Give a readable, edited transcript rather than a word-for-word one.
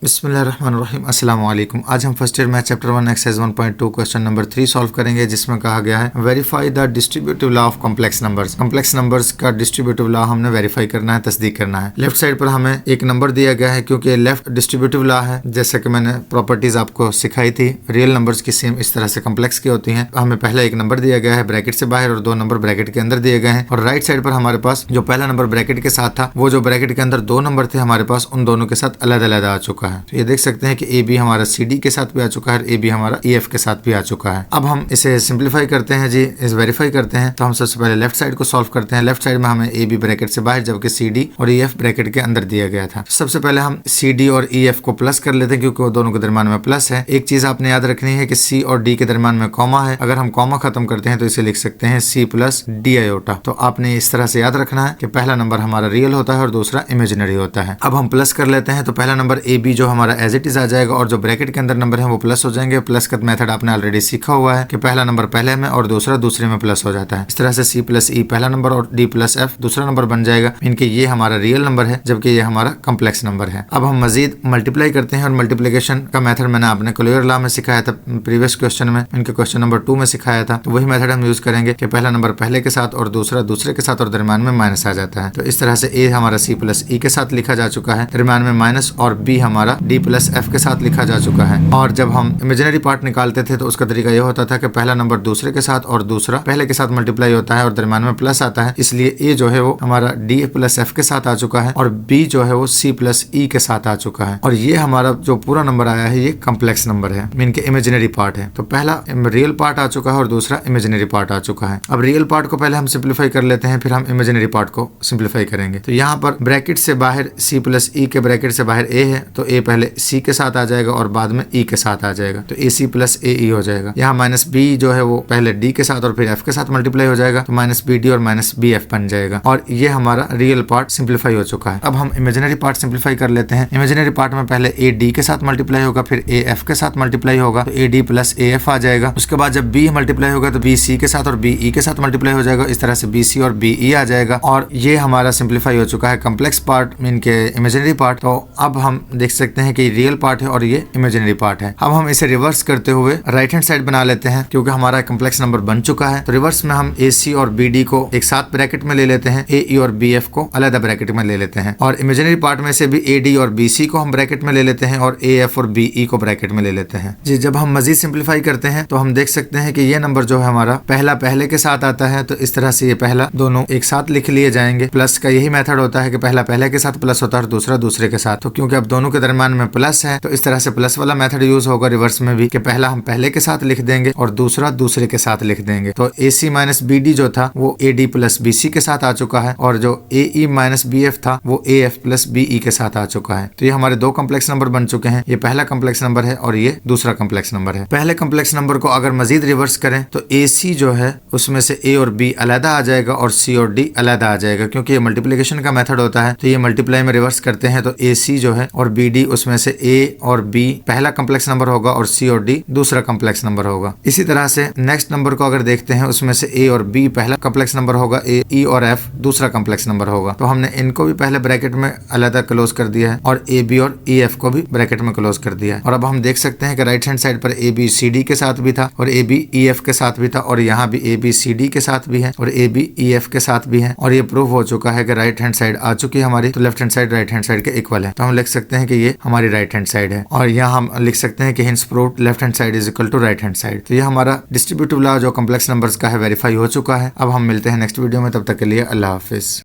बिस्मिल्लाहिर्रहमानिर्रहीम अस्सलाम वालेकुम। आज हम first year math chapter 1 exercise 1.2 question number 3 solve करेंगे, जिसमें कहा गया है verify the distributive law of complex numbers. Complex numbers का डिस्ट्रीब्यूटिव लॉ हमने वेरीफाई करना है, तस्दीक करना है। लेफ्ट साइड पर हमें एक नंबर दिया गया है, क्योंकि लेफ्ट डिस्ट्रीब्यूटिव लॉ है। जैसे कि मैंने प्रॉपर्टीज आपको सिखाई थी, रियल नंबर्स की सेम इस तरह से कॉम्प्लेक्स की होती हैं। हमें पहला एक नंबर दिया गया है ब्रैकेट से बाहर और दो नंबर ब्रैकेट के अंदर दिए गए हैं। और राइट साइड पर हमारे पास जो पहला नंबर ब्रैकेट के साथ था, वो जो ब्रैकेट के अंदर दो नंबर थे हमारे पास, उन दोनों के साथ अलग अलग आ चुका है। तो ये देख सकते हैं कि ए बी हमारा सी डी के साथ भी आ चुका है, ए बी हमारा ई एफ के साथ भी आ चुका है। अब हम इसे सिंप्लीफाई करते हैं जी, इस वेरीफाई करते हैं। तो हम सबसे पहले लेफ्ट साइड को सॉल्व करते हैं। लेफ्ट साइड में हमें ए बी ब्रैकेट से बाहर, जबकि सी डी और ई एफ ब्रैकेट के अंदर दिया गया था। सबसे पहले हम सी डी और ई एफ को प्लस कर लेते हैं, क्योंकि वो दोनों के दरम्यान में प्लस है। एक चीज आपने याद रखनी है कि सी और डी के दरम्यान में कॉमा है। अगर हम कॉमा खत्म करते हैं तो इसे लिख सकते हैं सी प्लस डी आयोटा। तो आपने इस तरह से याद रखना है कि पहला नंबर हमारा रियल होता है और दूसरा इमेजिनरी होता है। अब हम प्लस कर लेते हैं। तो पहला नंबर ए बी जो हमारा एज इट इज आ जाएगा, और जो ब्रैकेट के अंदर नंबर है वो प्लस हो जाएंगे। प्लस का मेथड आपने ऑलरेडी सीखा हुआ है कि पहला नंबर पहले में और दूसरा दूसरे में प्लस हो जाता है। इस तरह से सी प्लस ई पहला नंबर और डी प्लस एफ दूसरा नंबर बन जाएगा। इनके ये हमारा रियल नंबर है, जबकि ये हमारा कॉम्प्लेक्स नंबर है। अब हम मजीद मल्टीप्लाई करते हैं, और मल्टीप्लिकेशन का मेथड मैंने आपने क्लोयर लॉ में सिखाया था प्रीवियस क्वेश्चन में, इनके क्वेश्चन नंबर 2 में सिखाया था। तो वही मेथड हम यूज करेंगे कि पहला नंबर पहले के साथ और दूसरा दूसरे के साथ और दरम्यान में माइनस आ जाता है। तो इस तरह से ए हमारा सी प्लस ई के साथ लिखा जा चुका है, दरम्यान में माइनस, और बी हमारा डी प्लस एफ के साथ लिखा जा चुका है। और जब हम इमेजिनरी पार्ट निकालते थे तो उसका तरीका यह होता था कि पहला नंबर दूसरे के साथ और दूसरा पहले के साथ मल्टीप्लाई होता है और दरम्यान में प्लस आता है। इसलिए ए जो है वो हमारा डी प्लस एफ के साथ आ चुका है, और बी जो है वो सी प्लस ई के साथ आ चुका है। और ये हमारा जो पूरा नंबर आया है ये कॉम्प्लेक्स नंबर है, मीन के इमेजिनरी पार्ट है। तो पहला रियल पार्ट आ चुका है और दूसरा इमेजिनरी पार्ट आ चुका है। अब रियल पार्ट को पहले हम सिंप्लीफाई कर लेते हैं, फिर हम इमेजिनरी पार्ट को सिंप्लीफाई करेंगे। तो यहाँ पर ब्रैकेट से बाहर सी प्लस ई के ब्रैकेट से बाहर ए है, तो ए पहले सी के साथ आ जाएगा और बाद में ई के साथ आ जाएगा। तो ए सी प्लस ए ई हो जाएगा। यहाँ माइनस बी जो है वो पहले डी के साथ और फिर एफ के साथ मल्टीप्लाई हो जाएगा, तो माइनस बी डी और माइनस बी एफ बन जाएगा। और ये हमारा रियल पार्ट सिंप्लीफाई हो चुका है। अब हम इमेजिनरी पार्ट सिंप्लीफाई कर लेते हैं। इमेजिनरी पार्ट में पहले ए डी के साथ मल्टीप्लाई होगा, फिर ए एफ के साथ मल्टीप्लाई होगा, तो A D plus A F आ जाएगा। उसके बाद जब बी मल्टीप्लाई होगा तो बी सी के साथ और बी ई के साथ मल्टीप्लाई हो जाएगा। इस तरह से बी सी और बी ई आ जाएगा। और ये हमारा सिंप्लीफाई हो चुका है कॉम्प्लेक्स पार्ट मीन के इमेजिनरी पार्ट। तो अब हम देख सकते हैं कि रियल पार्ट है और ये इमेजिनरी पार्ट है। अब हम इसे रिवर्स करते हुए राइट हैंड साइड बना लेते हैं, क्योंकि हमारा कॉम्प्लेक्स नंबर बन चुका है। तो रिवर्स में हम ए सी और बी डी को एक साथ ब्रैकेट में ले लेते हैं, ए ई और बी एफ को अलग ब्रैकेट में ले लेते हैं, और इमेजिनरी पार्ट में से भी ए डी और बी सी को हम ब्रैकेट में ले लेते हैं और ए एफ और बी ई को ब्रैकेट में ले लेते हैं जी। जब हम मजीद सिंप्लीफाई करते हैं तो हम देख सकते हैं कि ये नंबर जो है हमारा पहला पहले के साथ आता है, तो इस तरह से ये पहला दोनों एक साथ लिख लिए जाएंगे। प्लस का यही मेथड होता है कि पहला पहले के साथ प्लस होता है और दूसरा दूसरे के साथ। तो क्योंकि अब दोनों के दरम्यान में प्लस है, तो इस तरह से प्लस वाला मेथड यूज होगा रिवर्स में भी, कि पहला हम पहले के साथ लिख देंगे और दूसरा दूसरे के साथ लिख देंगे। तो A C minus B D जो था वो A D plus B C के साथ आ चुका है, और जो A E minus B F था वो A F plus B E के साथ आ चुका है। तो ये हमारे दो कॉम्प्लेक्स नंबर बन चुके हैं। ये पहला कॉम्प्लेक्स नंबर है और ये दूसरा कॉम्प्लेक्स नंबर है। पहले कॉम्प्लेक्स नंबर को अगर मजीद रिवर्स करें तो ए सी जो है उसमें से ए और बी अलहदा आ जाएगा और सी और डी अलहदा आ जाएगा, क्योंकि ये मल्टीप्लिकेशन का मेथड होता है। तो ये मल्टीप्लाई में रिवर्स करते हैं, तो ए सी जो है और बी डी उसमें से ए और बी पहला कॉम्प्लेक्स नंबर होगा और सी और डी दूसरा कॉम्प्लेक्स नंबर होगा। इसी तरह से नेक्स्ट नंबर को अगर देखते हैं, उसमें से ए और बी पहला कॉम्प्लेक्स नंबर होगा, ए ई और एफ दूसरा कॉम्प्लेक्स नंबर होगा। तो हमने इनको भी पहले ब्रैकेट में अलग क्लोज कर दिया है और ए बी और ई एफ को भी ब्रैकेट में क्लोज कर दिया है। और अब हम देख सकते हैं कि राइट हैंड साइड पर ए बी सी डी के साथ भी था और ए बी ई एफ के साथ भी था, और यहाँ भी ए बी सी डी के साथ भी है और ए बी ई एफ के साथ भी है। और ये प्रूव हो चुका है कि राइट हैंड साइड आ चुकी है हमारी। तो left hand side right hand side के इक्वल है, तो हम लिख सकते हैं कि ये हमारी राइट हैंड साइड है। और यहाँ हम लिख सकते हैं कि hence proved left hand side is equal to right hand side. तो ये हमारा डिस्ट्रीब्यूटिव लॉ जो कॉम्प्लेक्स नंबर्स का है वेरीफाई हो चुका है। अब हम मिलते हैं नेक्स्ट वीडियो में, तब तक के लिए अल्लाह हाफिज।